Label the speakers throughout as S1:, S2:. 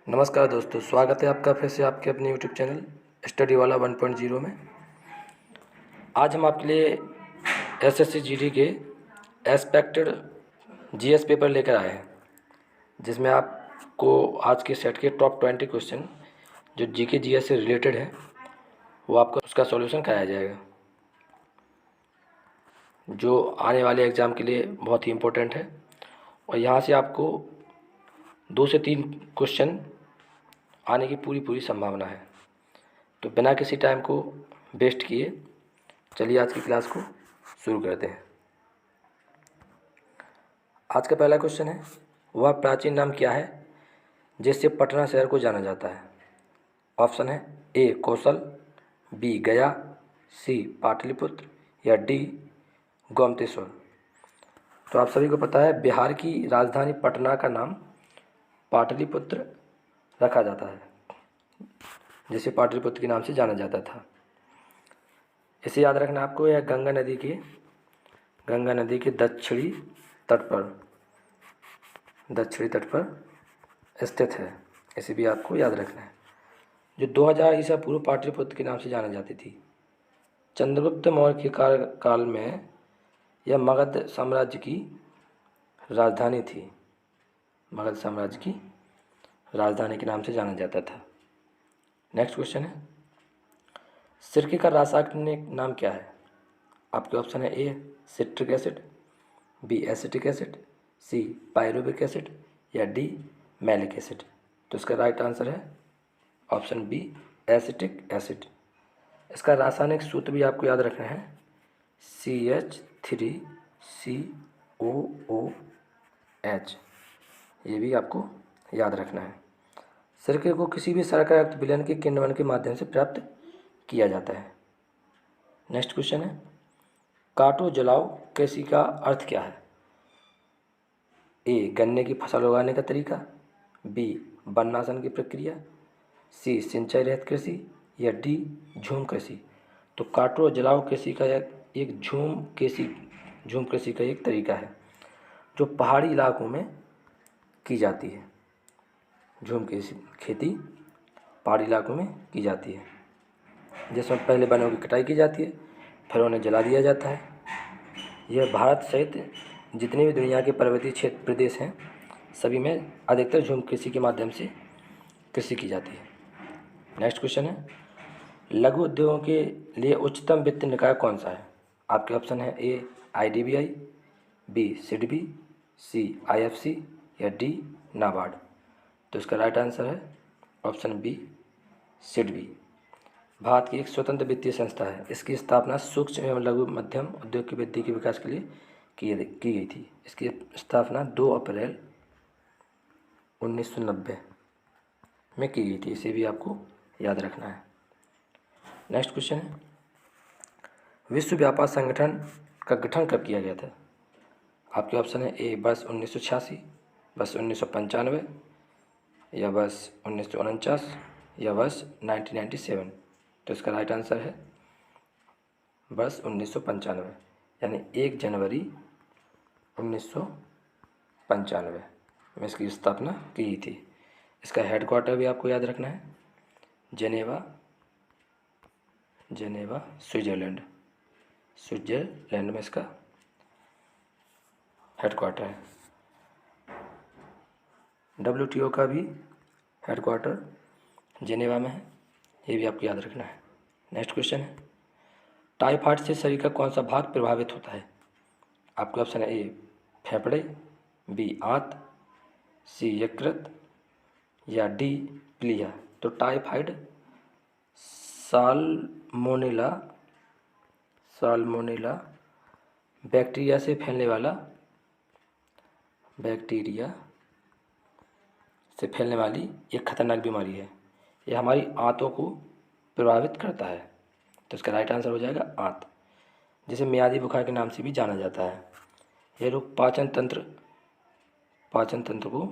S1: नमस्कार दोस्तों, स्वागत है आपका फिर से आपके अपने यूट्यूब चैनल स्टडी वाला 1.0 में। आज हम आपके लिए एसएससी जीडी के एस्पेक्टेड जीएस पेपर लेकर आए हैं, जिसमें आपको आज के सेट के टॉप 20 क्वेश्चन जो जीके जीएस से रिलेटेड है वो आपको उसका सॉल्यूशन कराया जाएगा, जो आने वाले एग्ज़ाम के लिए बहुत ही इम्पोर्टेंट है। और यहाँ से आपको 2 से 3 क्वेश्चन आने की पूरी संभावना है। तो बिना किसी टाइम को वेस्ट किए चलिए आज की क्लास को शुरू करते हैं। आज का पहला क्वेश्चन है, वह प्राचीन नाम क्या है जिससे पटना शहर को जाना जाता है? ऑप्शन है ए कौशल, बी गया, सी पाटलिपुत्र या डी गोमतेश्वर। तो आप सभी को पता है बिहार की राजधानी पटना का नाम पाटलिपुत्र रखा जाता है, जिसे पाटलिपुत्र के नाम से जाना जाता था। इसे याद रखना आपको, यह गंगा नदी के दक्षिणी तट पर स्थित है। इसे भी आपको याद रखना है। जो 2000 ईसा पूर्व पाटलिपुत्र के नाम से जाना जाती थी। चंद्रगुप्त मौर्य के काल में यह मगध साम्राज्य की राजधानी थी। मगध साम्राज्य की राजधानी के नाम से जाना जाता था। नेक्स्ट क्वेश्चन है, सिरके का रासायनिक नाम क्या है? आपके ऑप्शन है A citric acid, B acetic acid, C pyruvic acid या डी मैलिक एसिड। तो इसका राइट आंसर है ऑप्शन बी एसिटिक एसिड। इसका रासायनिक सूत्र भी आपको याद रखना है CH3COOH। ये भी आपको याद रखना है। सिरके को किसी भी शर्करायुक्त विलयन के किण्वन के माध्यम से प्राप्त किया जाता है। नेक्स्ट क्वेश्चन है, काटो जलाओ कृषि का अर्थ क्या है? ए गन्ने की फसल उगाने का तरीका, बी वननाशन की प्रक्रिया, सी सिंचाई रहित कृषि या डी झूम कृषि। तो काटो जलाओ कृषि का एक झूम कृषि का एक तरीका है जो पहाड़ी इलाकों में की जाती है। झूम की खेती पहाड़ी इलाकों में की जाती है, जिसमें पहले वनों की कटाई की जाती है, फिर उन्हें जला दिया जाता है। यह भारत सहित जितने भी दुनिया के पर्वतीय क्षेत्र प्रदेश हैं सभी में अधिकतर झूम कृषि के माध्यम से कृषि की जाती है। नेक्स्ट क्वेश्चन है, लघु उद्योगों के लिए उच्चतम वित्त निकाय कौन सा है? आपके ऑप्शन है ए IDBI, बी सिडबी, सी IFC या डी नाबार्ड। तो इसका राइट आंसर है ऑप्शन बी सिडबी। भारत की एक स्वतंत्र वित्तीय संस्था है। इसकी स्थापना सूक्ष्म एवं लघु मध्यम उद्योग की वृद्धि के विकास के लिए की गई थी। इसकी स्थापना 2 अप्रैल 1990 में की गई थी। इसे भी आपको याद रखना है। नेक्स्ट क्वेश्चन है, विश्व व्यापार संगठन का गठन कब किया गया था? आपके ऑप्शन है ए वर्ष 1986, वर्ष 1995 या वर्ष 1949 या वर्ष 1997। तो इसका राइट आंसर है वर्ष 1995, यानी 1 जनवरी 1995 में इसकी स्थापना की गई थी। इसका हेडक्वार्टर भी आपको याद रखना है जेनेवा स्विट्ज़रलैंड में इसका हेडक्वार्टर है। WTO का भी हेडक्वार्टर जेनेवा में है, ये भी आपको याद रखना है। नेक्स्ट क्वेश्चन है, टाइफाइड से शरीर का कौन सा भाग प्रभावित होता है? आपके ऑप्शन है ए फेफड़े, बी आंत, सी यकृत या डी प्लीहा। तो टाइफाइड साल्मोनेला बैक्टीरिया से फैलने वाली एक खतरनाक बीमारी है। यह हमारी आंतों को प्रभावित करता है। तो इसका राइट आंसर हो जाएगा आंत, जिसे मियादी बुखार के नाम से भी जाना जाता है। यह रोग पाचन तंत्र को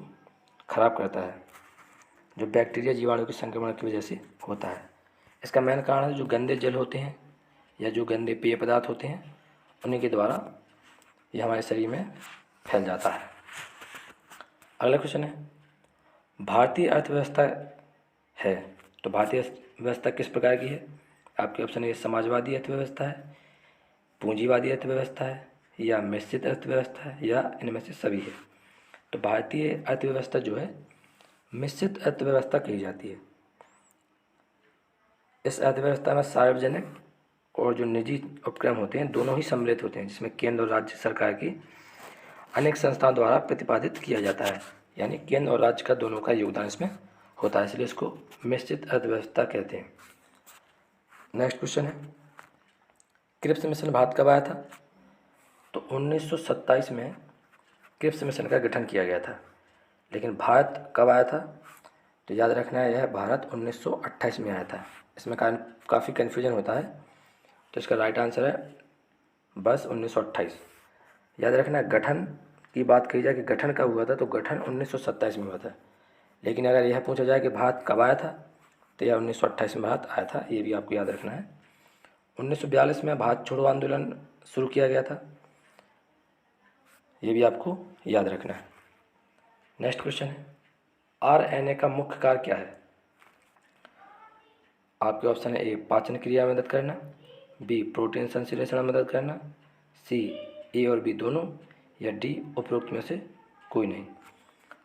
S1: खराब करता है, जो बैक्टीरिया जीवाणु के संक्रमण की वजह से होता है। इसका मेन कारण है जो गंदे जल होते हैं या जो गंदे पेय पदार्थ होते हैं उन्हीं के द्वारा यह हमारे शरीर में फैल जाता है। अगला क्वेश्चन है, भारतीय अर्थव्यवस्था है, तो भारतीय अर्थव्यवस्था किस प्रकार की है? आपके ऑप्शन ए समाजवादी अर्थव्यवस्था है, पूंजीवादी अर्थव्यवस्था है, या मिश्रित अर्थव्यवस्था है, या इनमें से सभी है। तो भारतीय अर्थव्यवस्था जो है मिश्रित अर्थव्यवस्था कही जाती है। इस अर्थव्यवस्था में सार्वजनिक और जो निजी उपक्रम होते हैं दोनों ही सम्मिलित होते हैं, जिसमें केंद्र और राज्य सरकार की अनेक संस्थाओं द्वारा प्रतिपादित किया जाता है, यानी केंद्र और राज्य का दोनों का योगदान इसमें होता है, इसलिए इसको मिश्रित अर्थव्यवस्था कहते हैं। नेक्स्ट क्वेश्चन है, क्रिप्स मिशन भारत कब आया था? तो 1927 में क्रिप्स मिशन का गठन किया गया था, लेकिन भारत कब आया था? तो याद रखना है, यह भारत 1928 में आया था। इसमें काफ़ी कन्फ्यूजन होता है, तो इसका राइट आंसर है बस 1928। याद रखना, गठन की बात कही जाए कि गठन कब हुआ था, तो गठन 1927 में हुआ था, लेकिन अगर यह पूछा जाए कि भारत कब आया था, तो यह 1928 में भारत आया था, ये भी आपको याद रखना है। 1942 में भारत छोड़ो आंदोलन शुरू किया गया था, ये भी आपको याद रखना है। नेक्स्ट क्वेश्चन है, RNA का मुख्य कार्य क्या है? आपके ऑप्शन है ए पाचन क्रिया में मदद करना, बी प्रोटीन संश्लेषण में मदद करना, सी ए और बी दोनों, या डी उपरोक्त में से कोई नहीं।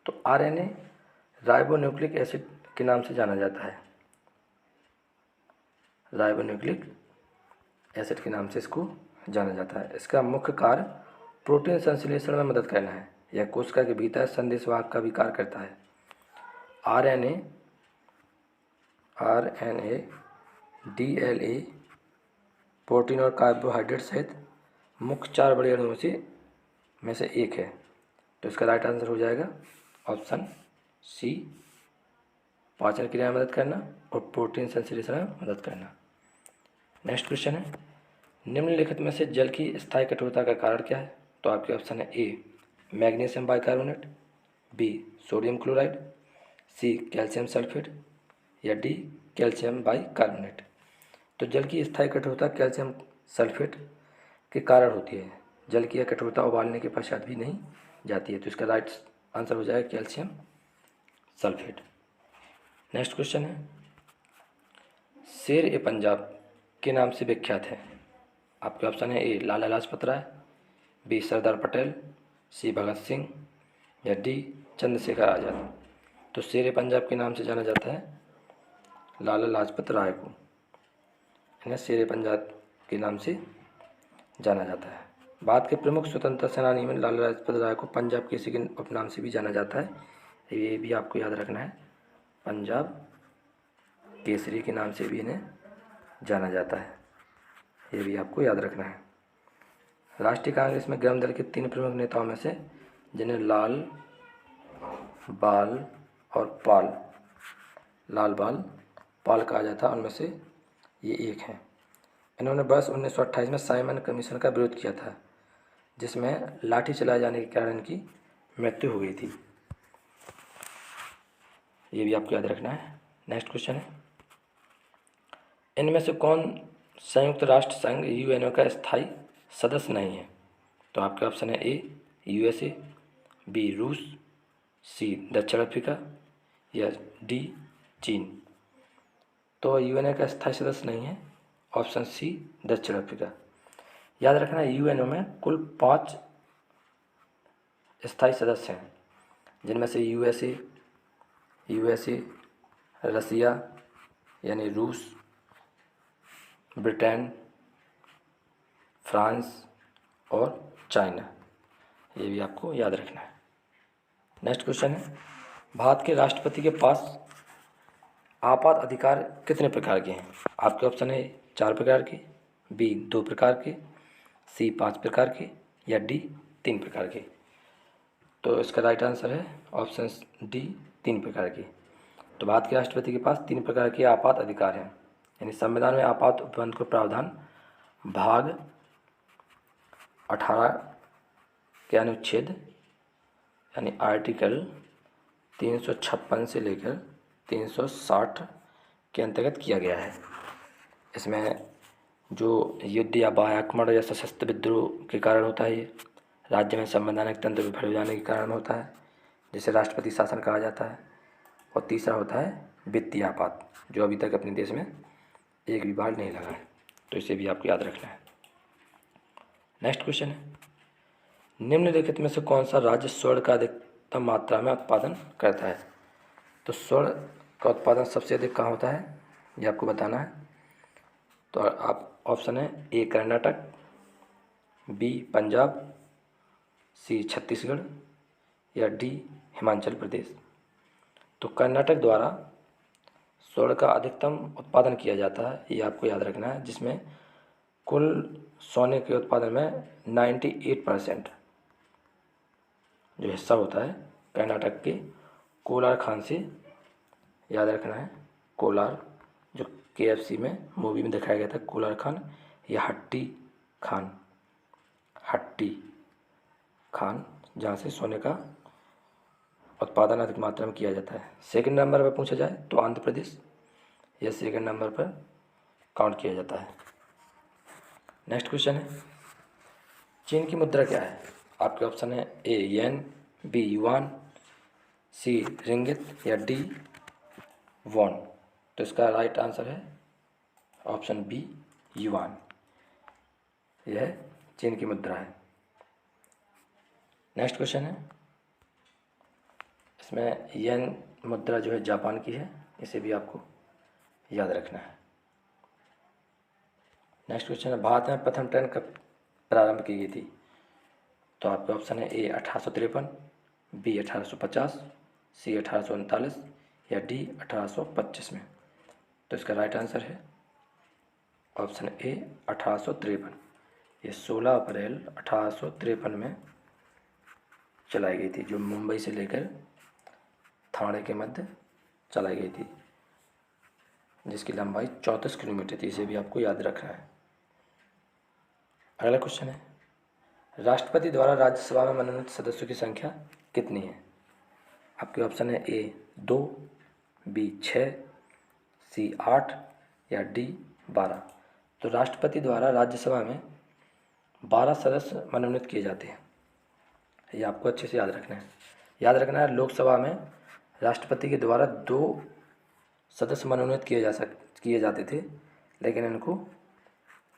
S1: तो RNA राइबोन्यूक्लिक एसिड के नाम से जाना जाता है, राइबोन्यूक्लिक एसिड के नाम से इसको जाना जाता है। इसका मुख्य कार्य प्रोटीन संश्लेषण में मदद करना है, यह कोशिका के भीतर संदेशवाहक का भी कार्य करता है। RNA DNA प्रोटीन और कार्बोहाइड्रेट सहित मुख्य 4 बड़े अणुओं में से एक है, तो इसका राइट आंसर हो जाएगा ऑप्शन सी, पाचन क्रिया में मदद करना और प्रोटीन संश्लेषण में मदद करना। नेक्स्ट क्वेश्चन है, निम्नलिखित में से जल की स्थायी कठोरता का कारण क्या है? तो आपके ऑप्शन है A magnesium bicarbonate, B sodium chloride, C calcium sulphate, या डी कैल्शियम बाइकार्बोनेट। तो जल की स्थायी कठोरता कैल्शियम सल्फेट के कारण होती है। जल की यह कठोरता उबालने के पश्चात भी नहीं जाती है, तो इसका राइट आंसर हो जाएगा कैल्शियम सल्फेट। नेक्स्ट क्वेश्चन है, शेर ए पंजाब के नाम से विख्यात है। आपके ऑप्शन है ए लाला लाजपत राय, बी सरदार पटेल, सी भगत सिंह, या डी चंद्रशेखर आज़ाद। तो शेर ए पंजाब के नाम से जाना जाता है लाला लाजपत राय को, इन्हें शेर ए पंजाब के नाम से जाना जाता है। भारत के प्रमुख स्वतंत्रता सेनानी में लाला लाजपत राय को पंजाब केसरी के उपनाम से भी जाना जाता है, ये भी आपको याद रखना है, पंजाब केसरी के नाम से भी इन्हें जाना जाता है, ये भी आपको याद रखना है। राष्ट्रीय कांग्रेस में ग्राम दल के 3 प्रमुख नेताओं में से जिन्हें लाल बाल पाल कहा जाता है, उनमें से ये एक हैं। इन्होंने वर्ष 1928 में साइमन कमीशन का विरोध किया था, जिसमें लाठी चलाए जाने के कारण इनकी मृत्यु हो गई थी, ये भी आपको याद रखना है। नेक्स्ट क्वेश्चन है, इनमें से कौन संयुक्त राष्ट्र संघ UNO का स्थायी सदस्य नहीं है? तो आपके ऑप्शन है ए USA, बी रूस, सी दक्षिण अफ्रीका, या डी चीन। तो UNO का स्थायी सदस्य नहीं है, ऑप्शन सी दक्षिण अफ्रीका। याद रखना है UNO में कुल 5 स्थायी सदस्य हैं, जिनमें से USA, रसिया यानी रूस, ब्रिटेन, फ्रांस और चाइना, ये भी आपको याद रखना है। नेक्स्ट क्वेश्चन है, भारत के राष्ट्रपति के पास आपात अधिकार कितने प्रकार के हैं? आपके ऑप्शन है 4 प्रकार के, बी 2 प्रकार के, सी 5 प्रकार के, या डी 3 प्रकार के। तो इसका राइट आंसर है ऑप्शन डी 3 प्रकार के। तो भारत के राष्ट्रपति के पास 3 प्रकार के आपात अधिकार हैं, यानी संविधान में आपात उपबंध को प्रावधान भाग 18 के अनुच्छेद यानी आर्टिकल 356 से लेकर 360 के अंतर्गत किया गया है। इसमें जो युद्ध या बाह्य आक्रमण या सशस्त्र विद्रोह के कारण होता है, ये राज्य में संवैधानिक तंत्र विफल हो जाने के कारण होता है, जिसे राष्ट्रपति शासन कहा जाता है। और तीसरा होता है वित्तीय आपात, जो अभी तक अपने देश में एक भी बार नहीं लगा है, तो इसे भी आपको याद रखना है। नेक्स्ट क्वेश्चन है, निम्नलिखित में से कौन सा राज्य स्वर्ण का अधिकतम मात्रा में उत्पादन करता है? तो स्वर्ण का उत्पादन सबसे अधिक कहाँ होता है, ये आपको बताना है। तो आप ऑप्शन है ए कर्नाटक, बी पंजाब, सी छत्तीसगढ़ या डी हिमाचल प्रदेश। तो कर्नाटक द्वारा स्वर्ण का अधिकतम उत्पादन किया जाता है, ये आपको याद रखना है, जिसमें कुल सोने के उत्पादन में 98% जो हिस्सा होता है कर्नाटक के कोलार खान से, याद रखना है। कोलार, जो KFC में मूवी में दिखाया गया था, कोलार खान या हट्टी खान, हट्टी खान, जहाँ से सोने का उत्पादन अधिक मात्रा में किया जाता है। सेकंड नंबर पर पूछा जाए तो आंध्र प्रदेश, यह सेकंड नंबर पर काउंट किया जाता है। नेक्स्ट क्वेश्चन है, चीन की मुद्रा क्या है? आपके ऑप्शन है ए येन, बी युआन, सी रिंगित या डी वॉन। तो इसका राइट आंसर है ऑप्शन बी युआन, यह चीन की मुद्रा है। नेक्स्ट क्वेश्चन है, इसमें येन मुद्रा जो है जापान की है, इसे भी आपको याद रखना है। नेक्स्ट क्वेश्चन है, भारत में प्रथम ट्रेन कब प्रारंभ की गई थी? तो आपके ऑप्शन है ए 1853, बी 1850, सी 1839 या डी 1825 में। तो इसका राइट आंसर है ऑप्शन ए 1853। ये 16 अप्रैल 1853 में चलाई गई थी, जो मुंबई से लेकर थाने के मध्य चलाई गई थी, जिसकी लंबाई 34 किलोमीटर थी। इसे भी आपको याद रखना है। अगला क्वेश्चन है, राष्ट्रपति द्वारा राज्यसभा में मनोनीत सदस्यों की संख्या कितनी है? आपके ऑप्शन है ए 2, बी 6, सी 8 या डी 12। तो राष्ट्रपति द्वारा राज्यसभा में 12 सदस्य मनोनीत किए जाते हैं, ये आपको अच्छे से याद रखना है। याद रखना है, लोकसभा में राष्ट्रपति के द्वारा 2 सदस्य मनोनीत किए जाते थे, लेकिन इनको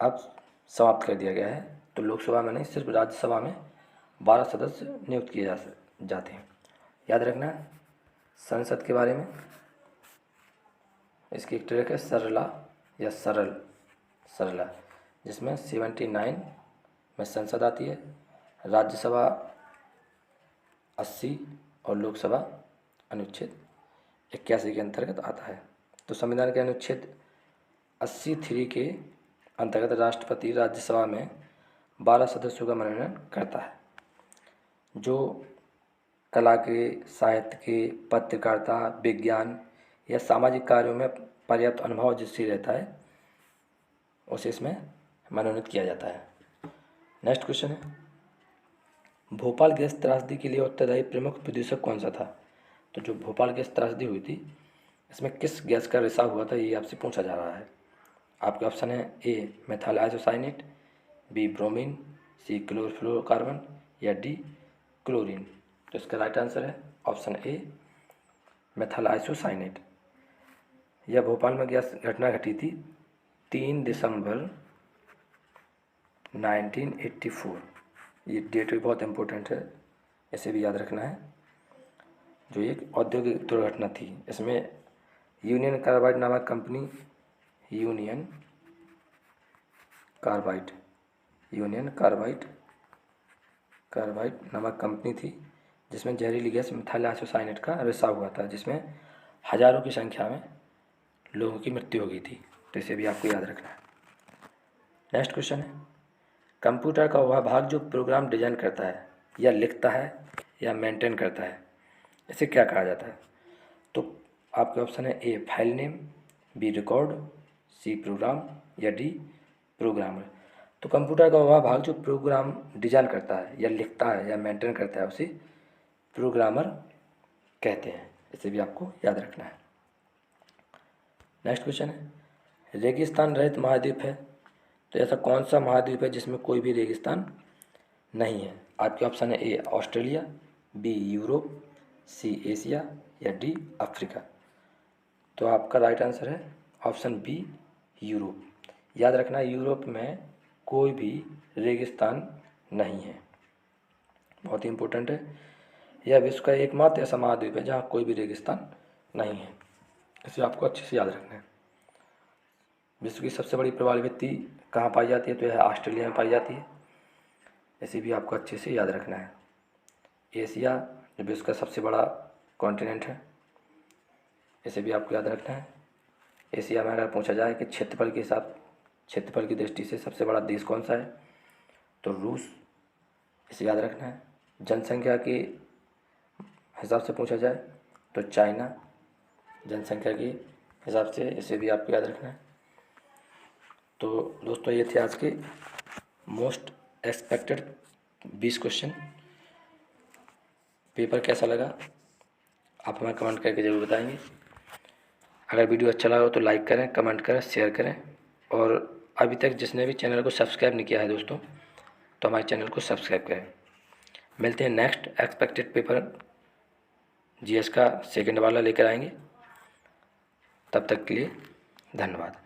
S1: अब समाप्त कर दिया गया है। तो लोकसभा में नहीं, सिर्फ राज्यसभा में 12 सदस्य नियुक्त किए जाते हैं। याद रखना है संसद के बारे में, इसकी एक ट्रिक है सरला या सरला, जिसमें 79 में संसद आती है, राज्यसभा 80 और लोकसभा अनुच्छेद 81 के अंतर्गत आता है। तो संविधान के अनुच्छेद 83 के अंतर्गत राष्ट्रपति राज्यसभा में 12 सदस्यों का मनोनयन करता है। जो कला के, साहित्य के, पत्रकारिता, विज्ञान या सामाजिक कार्यों में पर्याप्त अनुभव जिससे रहता है, उसे इसमें मनोनीत किया जाता है। नेक्स्ट क्वेश्चन है, भोपाल गैस त्रासदी के लिए उत्तरदायी प्रमुख प्रदूषक कौन सा था? तो जो भोपाल गैस त्रासदी हुई थी, इसमें किस गैस का रिसाव हुआ था, ये आपसे पूछा जा रहा है। आपके ऑप्शन है A methyl isocyanate, B bromine, C chlorofluorocarbon या डी क्लोरीन। तो इसका राइट आंसर है ऑप्शन ए मेथाइल आइसोसाइनेट। यह भोपाल में गैस घटना घटी थी 3 दिसंबर 1984। ये डेट भी बहुत इम्पोर्टेंट है, इसे भी याद रखना है। जो एक औद्योगिक दुर्घटना थी, इसमें यूनियन कार्बाइड नामक कंपनी, यूनियन कार्बाइड नामक कंपनी थी, जिसमें जहरीली गैस मिथाइल आइसोसाइनेट का रिसाव हुआ था, जिसमें हजारों की संख्या में लोगों की मृत्यु हो गई थी। तो इसे भी आपको याद रखना है। नेक्स्ट क्वेश्चन है, कंप्यूटर का वह भाग जो प्रोग्राम डिजाइन करता है या लिखता है या मेंटेन करता है, इसे क्या कहा जाता है? तो आपके ऑप्शन है A file name, B record, C program या डी प्रोग्रामर। तो कंप्यूटर का वह भाग जो प्रोग्राम डिजाइन करता है या लिखता है या मेंटेन करता है, उसे प्रोग्रामर कहते हैं। इसे भी आपको याद रखना है। नेक्स्ट क्वेश्चन है, रेगिस्तान रहित महाद्वीप है, तो ऐसा कौन सा महाद्वीप है जिसमें कोई भी रेगिस्तान नहीं है? आपके ऑप्शन है A Australia, B Europe, C Asia या डी अफ्रीका? तो आपका राइट आंसर है ऑप्शन बी यूरोप। याद रखना यूरोप में कोई भी रेगिस्तान नहीं है, बहुत ही इम्पोर्टेंट है। यह विश्व का एकमात्र ऐसा महाद्वीप है जहाँ कोई भी रेगिस्तान नहीं है, इसे आपको अच्छे से याद रखना है। विश्व की सबसे बड़ी प्रवाल भित्ति कहाँ पाई जाती है? तो यह ऑस्ट्रेलिया में पाई जाती है, इसे भी आपको अच्छे से याद रखना है। एशिया जो विश्व का सबसे बड़ा कॉन्टिनेंट है, इसे भी आपको याद रखना है। एशिया में अगर पूछा जाए कि क्षेत्रफल की दृष्टि से सबसे बड़ा देश कौन सा है, तो रूस, इसे याद रखना है। जनसंख्या के हिसाब से पूछा जाए तो चाइना, जनसंख्या के हिसाब से, इसे भी आपको याद रखना है। तो दोस्तों ये थे आज के मोस्ट एक्सपेक्टेड 20 क्वेश्चन। पेपर कैसा लगा आप हमें कमेंट करके ज़रूर बताएंगे। अगर वीडियो अच्छा लगा हो तो लाइक करें, कमेंट करें, शेयर करें, और अभी तक जिसने भी चैनल को सब्सक्राइब नहीं किया है दोस्तों, तो हमारे चैनल को सब्सक्राइब करें। मिलते हैं नेक्स्ट एक्सपेक्टेड पेपर जीएस का सेकंड वाला लेकर आएंगे। तब तक के लिए धन्यवाद।